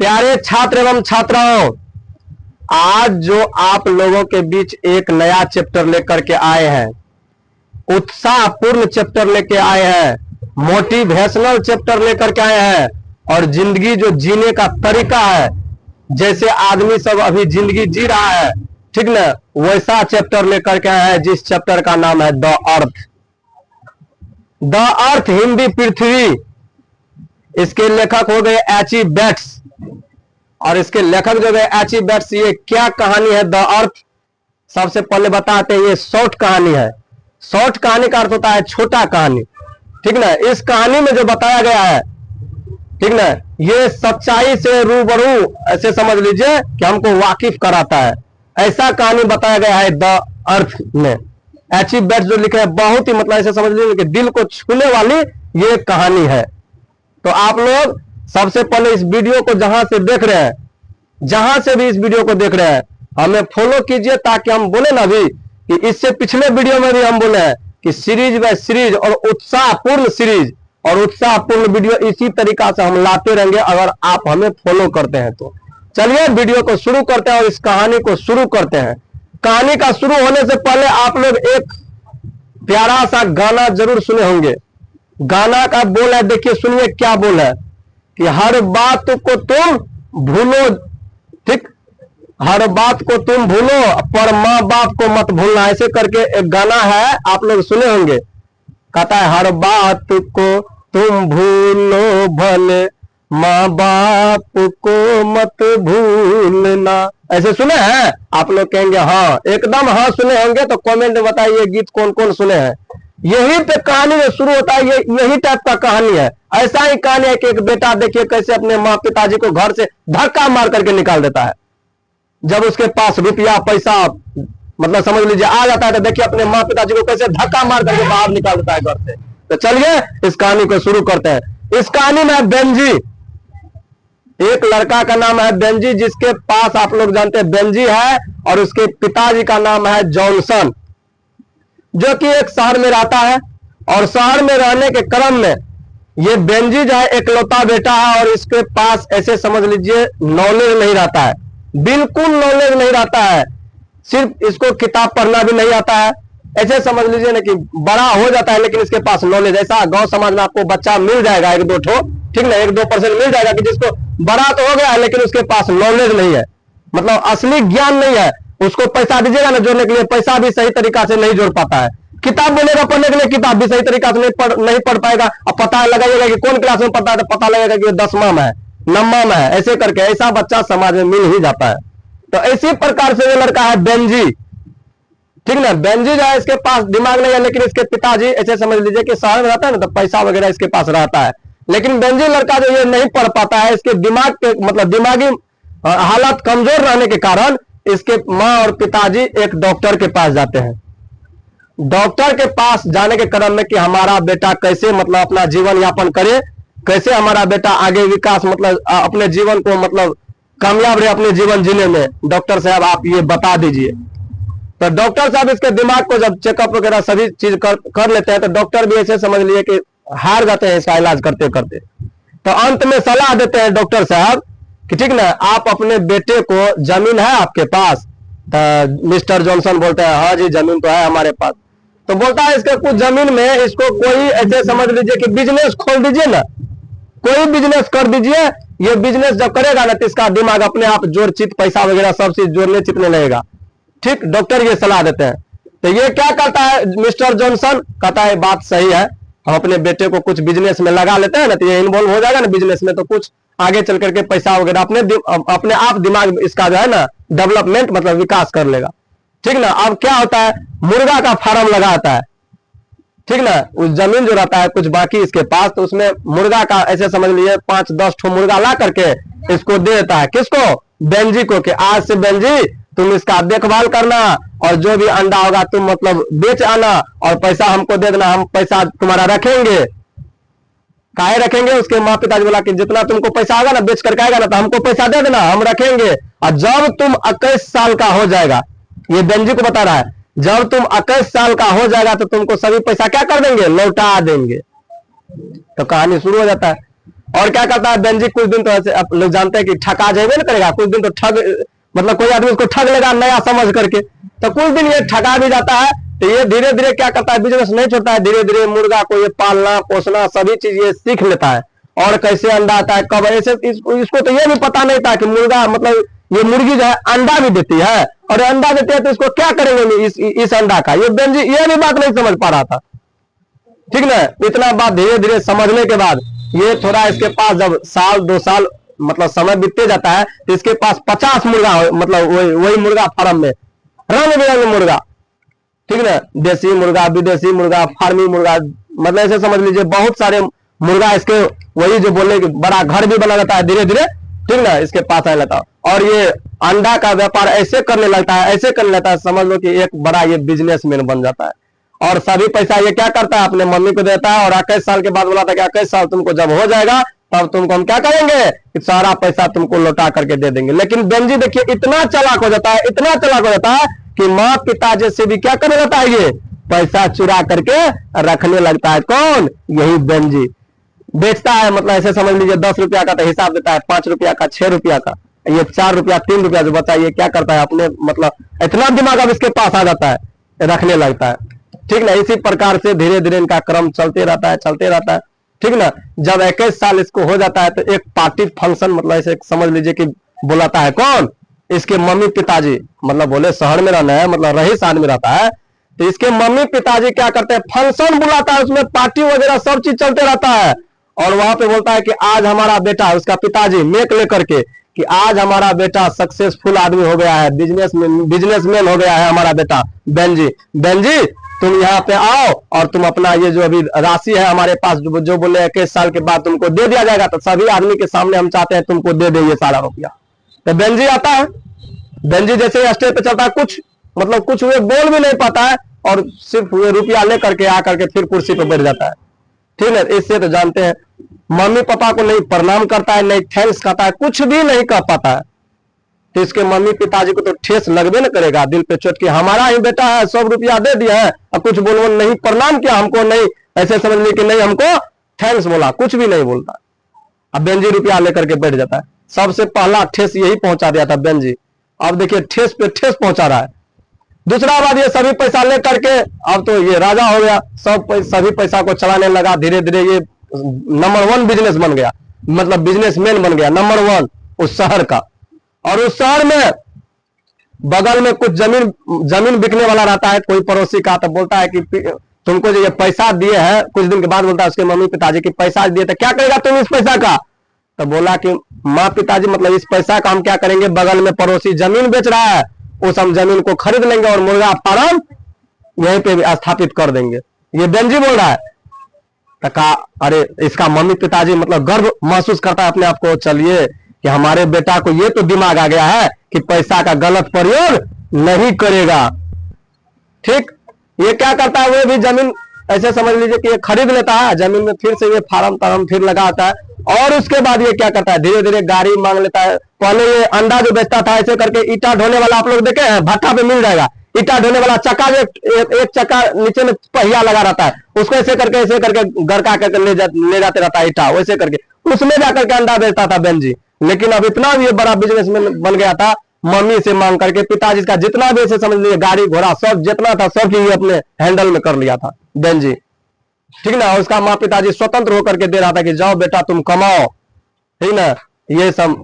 प्यारे छात्र एवं छात्राओं, आज जो आप लोगों के बीच एक नया चैप्टर लेकर के आए हैं, उत्साहपूर्ण चैप्टर लेके आए हैं, मोटिवेशनल चैप्टर लेकर के आए हैं और जिंदगी जो जीने का तरीका है, जैसे आदमी सब अभी जिंदगी जी रहा है, ठीक ना, वैसा चैप्टर लेकर के आए हैं जिस चैप्टर का नाम है the earth. The earth Hindi पृथ्वी। इसके लेखक हो गए एच.ई. बेट्स और इसके लेखक जो गए एच.ई. बेट्स। ये क्या कहानी है द अर्थ, सबसे पहले बताते हैं। ये शॉर्ट कहानी है। शॉर्ट कहानी का अर्थ होता है छोटा कहानी, ठीक ना। इस कहानी में जो बताया गया है, ठीक ना, ये सच्चाई से रूबरू ऐसे समझ लीजिए कि हमको वाकिफ कराता है, ऐसा कहानी बताया गया है द अर्थ में। एच.ई. बेट्स जो लिखे हैं, बहुत ही मतलब ऐसे समझ लीजिए कि दिल को छूने वाली ये कहानी है। तो आप लोग सबसे पहले इस वीडियो को जहां से देख रहे हैं, जहां से भी इस वीडियो को देख रहे हैं, हमें फॉलो कीजिए ताकि हम बोले ना भी कि इससे पिछले वीडियो में भी हम बोले हैं कि सीरीज बाय सीरीज और उत्साहपूर्ण सीरीज और उत्साहपूर्ण वीडियो इसी तरीका से हम लाते रहेंगे अगर आप हमें फॉलो करते हैं तो। चलिए वीडियो को शुरू करते हैं और इस कहानी को शुरू करते हैं। कहानी का शुरू होने से पहले आप लोग एक प्यारा सा गाना जरूर सुने होंगे। गाना का बोल है, देखिए सुनिए क्या बोल है कि हर बात को तुम भूलो, ठीक, हर बात को तुम भूलो पर माँ बाप को मत भूलना, ऐसे करके एक गाना है, आप लोग सुने होंगे। कहता है हर बात को तुम भूलो भले माँ बाप को मत भूलना, ऐसे सुने हैं आप लोग? कहेंगे हाँ, एकदम हाँ सुने होंगे। तो कमेंट में बताइए गीत कौन कौन सुने हैं। यही पे कहानी में शुरू होता है, यही टाइप का कहानी है। ऐसा ही कहानी है कि एक बेटा देखिए कैसे अपने माँ पिताजी को घर से धक्का मार करके निकाल देता है। जब उसके पास रुपया पैसा मतलब समझ लीजिए आ जाता है, तो देखिए अपने माँ पिताजी को कैसे धक्का मार करके बाहर निकाल देता है घर से। तो चलिए इस कहानी को शुरू करते हैं। इस कहानी में बेंजी, एक लड़का का नाम है बेंजी, जिसके पास आप लोग जानते हैं बेंजी है, और उसके पिताजी का नाम है जॉनसन, जो कि एक शहर में रहता है। और शहर में रहने के क्रम में ये बेंजी जो है एकलौता बेटा है और इसके पास ऐसे समझ लीजिए नॉलेज नहीं रहता है, बिल्कुल नॉलेज नहीं रहता है। सिर्फ इसको किताब पढ़ना भी नहीं आता है, ऐसे समझ लीजिए ना कि बड़ा हो जाता है लेकिन इसके पास नॉलेज, ऐसा गांव समाज में आपको बच्चा मिल जाएगा एक दो ठो, ठीक ना, 1-2% मिल जाएगा कि जिसको बड़ा तो हो गया है लेकिन उसके पास नॉलेज नहीं है, मतलब असली ज्ञान नहीं है। उसको पैसा दीजिएगा ना जोड़ने के लिए, पैसा भी सही तरीका से नहीं जोड़ पाता है। किताब बोलेगा पढ़ने के लिए, किताब भी सही तरीका से नहीं पढ़ पाएगा। अब पता लगाइएगा कि कौन क्लास में पढ़ता है, तो पता लगेगा कि 10वां में है, 9वां में है, ऐसे करके ऐसा बच्चा समाज में मिल ही जाता है। तो इसी प्रकार से वो लड़का है बेंजी, ठीक ना। बेंजी जो है इसके पास दिमाग नहीं है, लेकिन इसके पिताजी ऐसे समझ लीजिए कि शहर में रहता है ना, तो पैसा वगैरह इसके पास रहता है। लेकिन बेंजी लड़का जो ये नहीं पढ़ पाता है, इसके दिमाग के मतलब दिमागी हालत कमजोर रहने के कारण इसके माँ और पिताजी एक डॉक्टर के पास जाते हैं। डॉक्टर के पास जाने के क्रम में कि हमारा बेटा कैसे मतलब अपना जीवन यापन करे, कैसे हमारा बेटा आगे विकास मतलब अपने जीवन को मतलब कामयाब रहे अपने जीवन जीने में, डॉक्टर साहब आप ये बता दीजिए। तो डॉक्टर साहब इसके दिमाग को जब चेकअप वगैरह सभी चीज कर लेते हैं, तो डॉक्टर भी ऐसे समझ लिए कि हार जाते हैं इसका इलाज करते करते। तो अंत में सलाह देते हैं डॉक्टर साहब कि ठीक ना, आप अपने बेटे को, जमीन है आपके पास? तो मिस्टर जॉनसन बोलते हैं हाँ जी जमीन तो है हमारे पास। तो बोलता है इसके कुछ जमीन में इसको कोई ऐसे समझ लीजिए कि बिजनेस खोल दीजिए ना, कोई बिजनेस कर दीजिए। ये बिजनेस जब करेगा ना तो इसका दिमाग अपने आप जोड़ चित पैसा वगैरह सब चीज जोड़ने चितने लगेगा, ठीक। डॉक्टर ये सलाह देते हैं। तो ये क्या करता है मिस्टर जॉनसन, कहता है बात सही है, हम अपने बेटे को कुछ बिजनेस में लगा लेते हैं ना, तो ये इन्वॉल्व हो जाएगा ना बिजनेस में, तो कुछ आगे चल करके पैसा वगैरह अपने आप दिमाग इसका जो है ना डेवलपमेंट मतलब विकास कर लेगा, ठीक ना। अब क्या होता है, मुर्गा का फार्म लगाता है, ठीक ना। उस जमीन जो रहता है कुछ बाकी इसके पास, तो उसमें मुर्गा का ऐसे समझ लीजिए 5-10 ठो मुर्गा ला करके इसको दे देता है। किसको? बेंजी को, कि आज से बेंजी तुम इसका देखभाल करना और जो भी अंडा होगा तुम मतलब बेच आना और पैसा हमको दे देना, हम पैसा तुम्हारा रखेंगे। काहे रखेंगे? उसके माँ पिताजी बोला कि जितना तुमको पैसा आएगा ना बेच करके आएगा ना, तो हमको पैसा दे देना, हम रखेंगे। और जब तुम 21 साल का हो जाएगा, ये बेंजी को बता रहा है, जब तुम 21 साल का हो जाएगा तो तुमको सभी पैसा क्या कर देंगे? लौटा देंगे। तो कहानी शुरू हो जाता है। और क्या करता है बेंजी, कुछ दिन तो ऐसे आप लोग जानते हैं कि ठगा जाएगा ना करेगा, कुछ दिन तो ठग, मतलब कोई आदमी उसको ठग लेगा नया समझ करके, तो कुछ दिन ये ठगा भी जाता है। तो ये धीरे धीरे क्या करता है, बिजनेस नहीं छोड़ता है, धीरे धीरे मुर्गा को ये पालना पोसना सभी चीज ये सीख लेता है, और कैसे अंडा आता है कब ऐसे, इसको तो ये भी पता नहीं था कि मुर्गा मतलब ये मुर्गी जो है अंडा भी देती है, और अंडा देती है तो इसको क्या करेंगे इस अंडा का, ये बेंजी ये भी बात नहीं समझ पा रहा था। ठीक ना, इतना बात धीरे धीरे समझने के बाद ये थोड़ा इसके पास जब साल 2 साल मतलब समय बीतते जाता है, तो इसके पास 50 मुर्गा, मतलब वही मुर्गा फार्म में रंग बिरंगे मुर्गा, ठीक ना, देसी मुर्गा विदेशी मुर्गा फार्मी मुर्गा, मतलब ऐसे समझ लीजिए बहुत सारे मुर्गा इसके, वही जो बोले कि बड़ा घर भी बना रहता है धीरे धीरे, ठीक ना, इसके पास आने लगता है, और ये अंडा का व्यापार ऐसे करने लगता है, ऐसे करने लगता है, समझ लो कि एक बड़ा ये बिजनेसमैन बन जाता है। और सभी पैसा ये क्या करता है, अपने मम्मी को देता है, और 21 साल के बाद बोला था कि 21 साल तुमको जब हो जाएगा तब तुमको हम क्या करेंगे कि सारा पैसा तुमको लौटा करके दे देंगे। लेकिन बेंजी देखिए इतना चालाक हो जाता है, इतना चालाक हो जाता है कि माँ पिता जैसे भी क्या करने लगता है, ये पैसा चुरा करके रखने लगता है। कौन, यही बेंजी बेचता है, मतलब ऐसे समझ लीजिए 10 रुपया का तो हिसाब देता है, 5 रुपया का, 6 रुपया का, ये 4 रुपया 3 रुपया जो बचा ये क्या करता है अपने, मतलब इतना दिमाग अब इसके पास आ जाता है, रखने लगता है। ठीक ना, इसी प्रकार से धीरे धीरे इनका क्रम चलते रहता है, चलते रहता है। ठीक ना, जब 21 साल इसको हो जाता है तो एक पार्टी फंक्शन, मतलब ऐसे समझ लीजिए कि बुलाता है कौन, इसके मम्मी पिताजी, मतलब बोले शहर में रहना है, मतलब रहीसान में रहता है, तो इसके मम्मी पिताजी क्या करते हैं, फंक्शन बुलाता है, उसमें पार्टी वगैरह सब चीज चलते रहता है, और वहां पे बोलता है कि आज हमारा बेटा, उसका पिताजी मेक लेकर के कि आज हमारा बेटा सक्सेसफुल आदमी हो गया है, बिजनेसमैन हो गया है हमारा बेटा बेंजी। बेंजी तुम यहाँ पे आओ और तुम अपना ये जो अभी राशि है हमारे पास जो बोले 21 साल के बाद तुमको दे दिया जाएगा, तो सभी आदमी के सामने हम चाहते हैं तुमको दे दे ये सारा रुपया। तो बेंजी आता है, बेंजी जैसे स्टेज पे चलता है, कुछ मतलब कुछ वे बोल भी नहीं पाता है, और सिर्फ वे रुपया लेकर के आकर के फिर कुर्सी पे बैठ जाता है। ठीक है, इससे तो जानते हैं मम्मी पापा को नहीं प्रणाम करता है, नहीं थैंक्स कहता है, कुछ भी नहीं कह पाता है, तो इसके मम्मी पिताजी को तो ठेस लगबे न करेगा, दिल पे चोट कि हमारा ही बेटा है, 100 रुपया दे दिया है, अब कुछ बोलो नहीं, प्रणाम किया हमको नहीं, ऐसे समझ ली कि नहीं हमको थैंक्स बोला, कुछ भी नहीं बोलता। अब बेंजी रुपया लेकर के बैठ जाता है। सबसे पहला ठेस यही पहुंचा दिया था बेंजी, अब देखिए ठेस पे ठेस पहुंचा रहा है। दूसरा बात, ये सभी पैसा लेकर के अब तो ये राजा हो गया, सभी पैसा को चलाने लगा, धीरे धीरे ये नंबर 1 बिजनेस बन गया, मतलब बिजनेसमैन बन गया नंबर 1 उस शहर का। और उस शहर में बगल में कुछ जमीन बिकने वाला रहता है, कोई पड़ोसी का, तो बोलता है कि तुमको जो ये पैसा दिए हैं, कुछ दिन के बाद बोलता है उसके मम्मी पिताजी की पैसा दिए तो क्या करेगा तुम इस पैसा का, तो बोला कि माँ पिताजी मतलब इस पैसा का हम क्या करेंगे, बगल में पड़ोसी जमीन बेच रहा है, उस हम जमीन को खरीद लेंगे और मुर्गा फार्म यहीं पे भी स्थापित कर देंगे। ये बेंजी बोल रहा है। तो कहा अरे इसका मम्मी पिताजी मतलब गर्व महसूस करता है अपने आप को, चलिए कि हमारे बेटा को ये तो दिमाग आ गया है कि पैसा का गलत प्रयोग नहीं करेगा। ठीक, ये क्या करता है, वो भी जमीन ऐसे समझ लीजिए कि ये खरीद लेता है, जमीन में फिर से ये फार्म फिर लगाता है, और उसके बाद ये क्या करता है, धीरे धीरे गाड़ी मांग लेता है। पहले ये अंडा जो बेचता था ऐसे करके ईटा ढोने वाला, आप लोग देखे हैं भट्टा पे मिल जाएगा, ईटा ढोने वाला चक्का, एक चक्का नीचे में पहिया लगा रहता है, उसको ऐसे करके गड़का करके ले जाते रहता है ईटा, वैसे करके उसमें जाकर के अंडा बेचता था बेंजी। लेकिन अब इतना ये बड़ा बिजनेसमैन बन गया था, मम्मी से मांग करके पिताजी का जितना भी ऐसे समझ लीजिए गाड़ी घोड़ा सब जितना था सब ये अपने हैंडल में कर लिया था बेंजी। ठीक ना, उसका माँ पिताजी स्वतंत्र होकर के दे रहा था कि जाओ बेटा तुम कमाओ, ठीक ना, ये सब।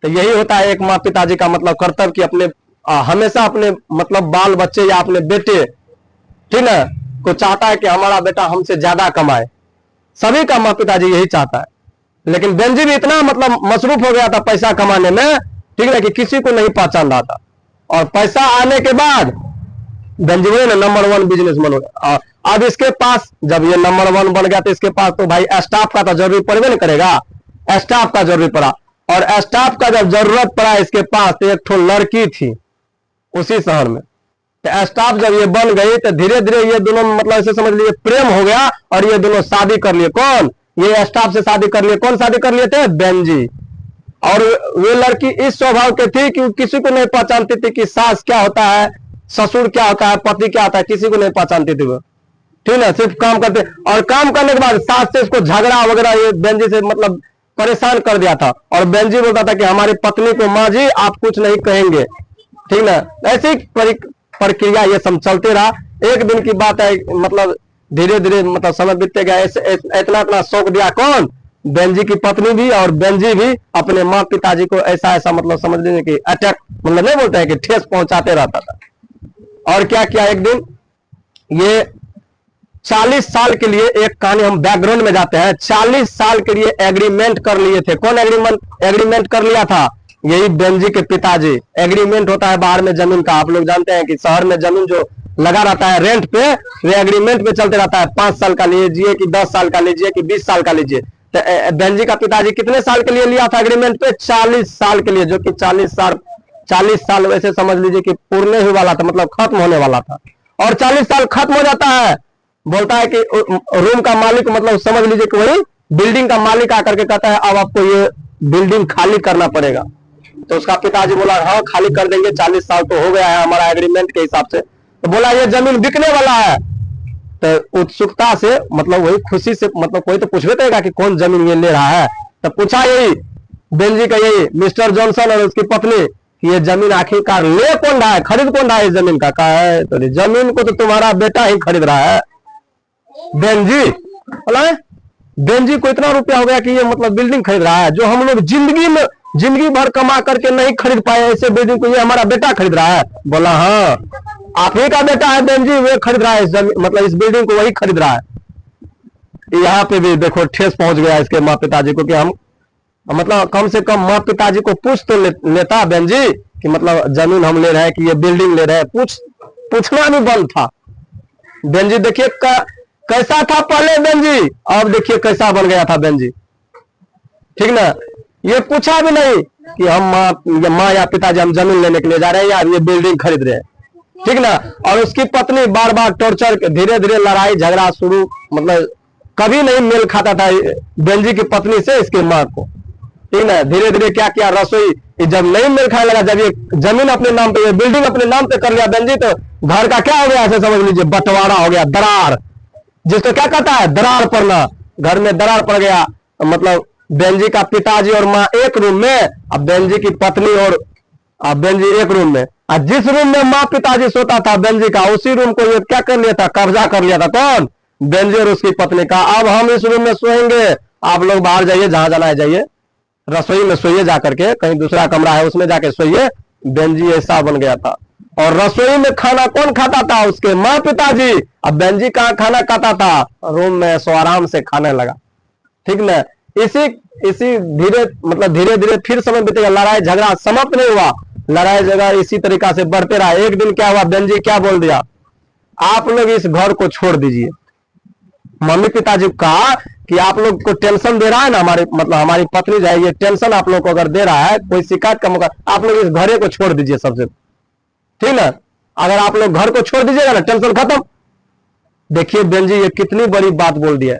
तो यही होता है एक माँ पिताजी का मतलब कर्तव्य कि अपने हमेशा अपने मतलब बाल बच्चे या अपने बेटे, ठीक ना, को चाहता है कि हमारा बेटा हमसे ज्यादा कमाए, सभी का माँ पिताजी यही चाहता है। लेकिन बेंजी भी इतना मतलब मसरूफ हो गया था पैसा कमाने में, ठीक है, कि किसी को नहीं पहचान रहा था। और पैसा आने के बाद बेंजी ने नंबर 1 बिजनेसमैन हो गया। अब इसके पास जब ये नंबर 1 बन गया तो इसके पास तो भाई स्टाफ का तो जरूरी पड़वे नहीं करेगा, स्टाफ का जरूरी पड़ा। और स्टाफ का जब जरूरत पड़ा इसके पास तो एक ठो लड़की थी उसी शहर में, तो स्टाफ जब ये बन गई तो धीरे धीरे ये दोनों मतलब ऐसे समझ लिए प्रेम हो गया, और ये दोनों शादी कर लिए। कौन, ये स्टाफ से शादी कर लिए। कौन शादी कर लिए थे, बेंजी। और वे लड़की इस स्वभाव के थी कि किसी को नहीं पहचानती थी कि सास क्या होता है, ससुर क्या होता है, पति क्या होता है, किसी को नहीं पहचानती थी वो। ठीक ना, सिर्फ काम करते, और काम करने के बाद सास से इसको झगड़ा वगैरह ये बेंजी से मतलब परेशान कर दिया था। और बेंजी बोलता था कि हमारी पत्नी को माँ जी आप कुछ नहीं कहेंगे, ठीक ना। ऐसी प्रक्रिया ये सब चलते रहा। एक दिन की बात है, मतलब धीरे धीरे मतलब समय बीतते गया। इतना इतना शौक दिया कौन, बेंजी की पत्नी भी और बेंजी भी अपने माँ पिताजी को ऐसा ऐसा मतलब समझ लीजिए कि अटैक, मतलब नहीं बोलते हैं कि ठेस पहुंचाते रहता था। और क्या किया, एक दिन ये 40 साल के लिए, एक कहानी हम बैकग्राउंड में जाते हैं, 40 साल के लिए एग्रीमेंट कर लिए थे। कौन एग्रीमेंट कर लिया था, यही बेंजी के पिताजी। एग्रीमेंट होता है बाहर में जमीन का, आप लोग जानते हैं कि शहर में जमीन जो लगा रहता है रेंट पे, वो एग्रीमेंट पे चलते रहता है। 5 साल का लीजिए कि 10 साल का लीजिए कि 20 साल का लीजिए। तो बेंजी का पिताजी कितने साल के लिए लिया था एग्रीमेंट पे, 40 साल के लिए, जो कि 40 साल वैसे समझ लीजिए कि पूर्ण ही वाला था, मतलब खत्म होने वाला था। और 40 साल खत्म हो जाता है, बोलता है कि रूम का मालिक, मतलब समझ लीजिए कि वही बिल्डिंग का मालिक आकर के कहता है अब आपको ये बिल्डिंग खाली करना पड़ेगा। तो उसका पिताजी बोला हाँ खाली कर देंगे, 40 साल तो हो गया है हमारा एग्रीमेंट के हिसाब से। तो बोला ये जमीन बिकने वाला है। तो उत्सुकता से, मतलब वही खुशी से, मतलब कोई तो पूछवे देगा कि कौन जमीन ये ले रहा है। तो पूछा यही बेंजी का, यही मिस्टर जॉनसन और उसकी पत्नी, कि ये जमीन आखिरकार ले कौन रहा है, खरीद कौन रहा है इस जमीन का। कहा है तो जमीन को तो तुम्हारा बेटा ही खरीद रहा है। बेंजी बोला बेंजी को इतना रुपया हो गया कि ये मतलब बिल्डिंग खरीद रहा है, जो हम लोग जिंदगी भर कमा करके नहीं खरीद पाए ऐसे बिल्डिंग को ये हमारा बेटा खरीद रहा है। बोला हाँ आप ही का बेटा है बेंजी, वो खरीद रहा है मतलब इस बिल्डिंग को वही खरीद रहा है। यहाँ पे भी देखो ठेस पहुंच गया इसके माँ पिताजी को, कि हम मतलब कम से कम माँ पिताजी को पूछ तो लेता बेंजी कि मतलब जमीन हम ले रहे हैं कि ये बिल्डिंग ले रहे हैं, पूछना भी बंद था। बेंजी देखिए कैसा था पहले बेंजी, अब देखिए कैसा बन गया था बेंजी, ठीक ना। ये पूछा भी नहीं कि हम माँ या पिताजी हम जमीन लेने के लिए जा रहे हैं या ये बिल्डिंग खरीद रहे हैं, ठीक ना। और उसकी पत्नी बार बार टॉर्चर, धीरे धीरे लड़ाई झगड़ा शुरू, मतलब कभी नहीं मेल खाता था बेंजी की पत्नी से इसकी माँ को, ठीक ना। धीरे धीरे क्या किया, रसोई जब नहीं मेल खाने लगा, जब ये जमीन अपने नाम पे, ये बिल्डिंग अपने नाम पे कर लिया बेंजी, तो घर का क्या हो गया ऐसे समझ लीजिए, बंटवारा हो गया, दरार, जिसको क्या कहता है दरार पड़ना। घर में दरार पड़ गया, मतलब बेंजी का पिताजी और माँ एक रूम में, अब बेंजी की पत्नी और बेंजी एक रूम में। और जिस रूम में माँ पिताजी सोता था बेंजी का, उसी रूम को ये क्या कर लिया था, कब्जा कर लिया था। कौन, बेंजी और उसकी पत्नी का। अब हम इस रूम में सोएंगे, आप लोग बाहर जाइए, जहां जाना है जाइए, रसोई में सोइए जाकर के, कहीं दूसरा कमरा है उसमें जाके सोइए। बेंजी ऐसा बन गया था। और रसोई में खाना कौन खाता था, उसके माँ पिताजी। अब बेंजी कहाँ खाना खाता था, रूम में सो आराम से खाने लगा, ठीक ना। इसी धीरे धीरे फिर समय बीतेगा, लड़ाई झगड़ा समाप्त नहीं हुआ, लड़ाई झगड़ा इसी तरीका से बढ़ते रहा। एक दिन क्या हुआ, बेंजी क्या बोल दिया, आप लोग इस घर को छोड़ दीजिए। मम्मी पिताजी कहा कि आप लोग को टेंशन दे रहा है ना, हमारी पत्नी जो है ये टेंशन आप लोग को अगर दे रहा है, कोई शिकायत का मौका, आप लोग इस घरे को छोड़ दीजिए सबसे, ठीक ना। अगर आप लोग घर को छोड़ दीजिएगा ना, टेंशन खत्म। देखिए बेंजी ये कितनी बड़ी बात बोल दी है,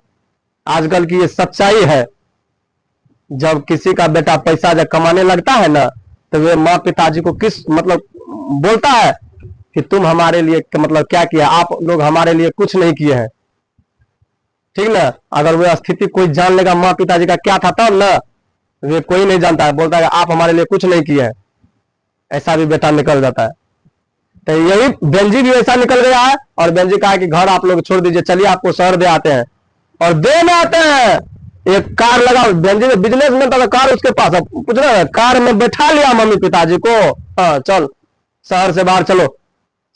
आजकल की ये सच्चाई है। जब किसी का बेटा पैसा जब कमाने लगता है ना, तो वे माँ पिताजी को किस मतलब बोलता है कि तुम हमारे लिए मतलब क्या किया, आप लोग हमारे लिए कुछ नहीं किए हैं, ठीक ना। अगर वह स्थिति कोई जान लेगा माँ पिताजी का क्या था तब ना, वे कोई नहीं जानता है, बोलता है आप हमारे लिए कुछ नहीं किए हैं, ऐसा भी बेटा निकल जाता है। तो यही बेंजी भी ऐसा निकल गया है। और बेंजी कहा कि घर आप लोग छोड़ दीजिए, चलिए आपको शहर दे आते हैं। और दे में आते हैं, एक कार लगा, बेंजी में बिजनेसमैन था, कार उसके पास, अब पूछ रहे हैं, कार में बैठा लिया मम्मी पिताजी को, हाँ चल शहर से बाहर चलो।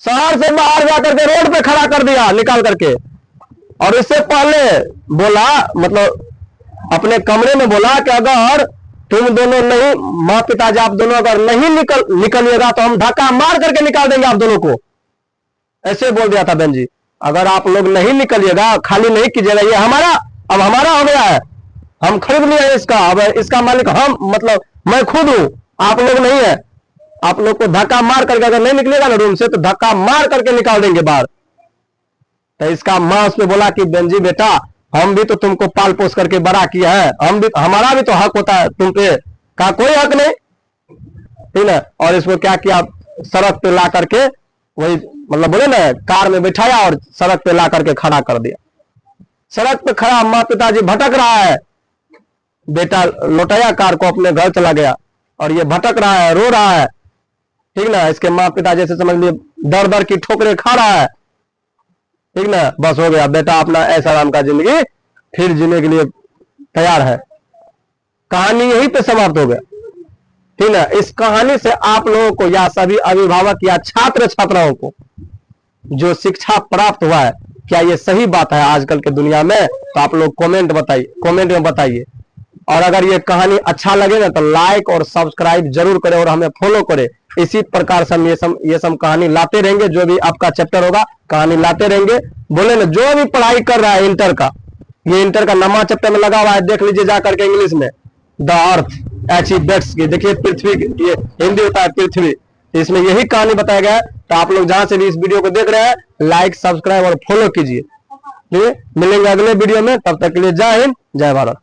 शहर से बाहर जाकर के रोड पे खड़ा कर दिया निकाल करके। और इससे पहले बोला, मतलब अपने कमरे में बोला कि अगर तुम दोनों नहीं, माँ पिताजी आप दोनों अगर नहीं निकलिएगा तो हम धक्का मार करके निकाल देंगे आप दोनों को, ऐसे बोल दिया था बेंजी। अगर आप लोग नहीं निकलिएगा, खाली नहीं कीजिएगा, ये हमारा अब हमारा हो गया है, हम खरीद लिए इसका, अब इसका मालिक हम, मतलब मैं खुद हूं, आप लोग नहीं है। आप लोग को धक्का मार करके अगर नहीं निकलेगा ना रूम से, तो धक्का मार करके निकाल देंगे बाहर। तो इसका माँ उसमें बोला कि बेंजी बेटा, हम भी तो तुमको पाल पोस करके बड़ा किया है, हम भी, हमारा भी तो हक होता है तुम पे। कहा कोई हक नहीं, ठीक है। और इसको क्या किया, सड़क पे ला करके वही मतलब बोले ना, कार में बैठाया और सड़क पे ला करके खड़ा कर दिया। सड़क पे खड़ा माँ पिताजी भटक रहा है, बेटा लौटाया कार को, अपने घर चला गया, और ये भटक रहा है, रो रहा है, ठीक ना। इसके माँ पिता जैसे समझ लिए दर दर की ठोकरें खा रहा है, ठीक ना। बस हो गया, बेटा अपना ऐसा आराम का जिंदगी फिर जीने के लिए तैयार है। कहानी यहीं पे समाप्त हो गया, ठीक ना। इस कहानी से आप लोगों को या सभी अभिभावक या छात्र छात्राओं को जो शिक्षा प्राप्त हुआ है, क्या ये सही बात है आजकल के दुनिया में? तो आप लोग कमेंट में बताइए। और अगर ये कहानी अच्छा लगे ना तो लाइक और सब्सक्राइब जरूर करें और हमें फॉलो करें। इसी प्रकार से हम ये सब कहानी लाते रहेंगे। जो भी आपका चैप्टर होगा कहानी लाते रहेंगे। बोले ना, जो भी पढ़ाई कर रहा है इंटर का, ये इंटर का नवा चैप्टर में लगा हुआ है, देख लीजिए जाकर के इंग्लिश में, द अर्थ एचिवेट्स की। देखिए पृथ्वी, ये हिंदी होता है पृथ्वी, इसमें यही कहानी बताया गया है। तो आप लोग जहां से भी इस वीडियो को देख रहे हैं, लाइक सब्सक्राइब और फॉलो कीजिए। ठीक है, मिलेंगे अगले वीडियो में, तब तक के लिए जय हिंद जय भारत।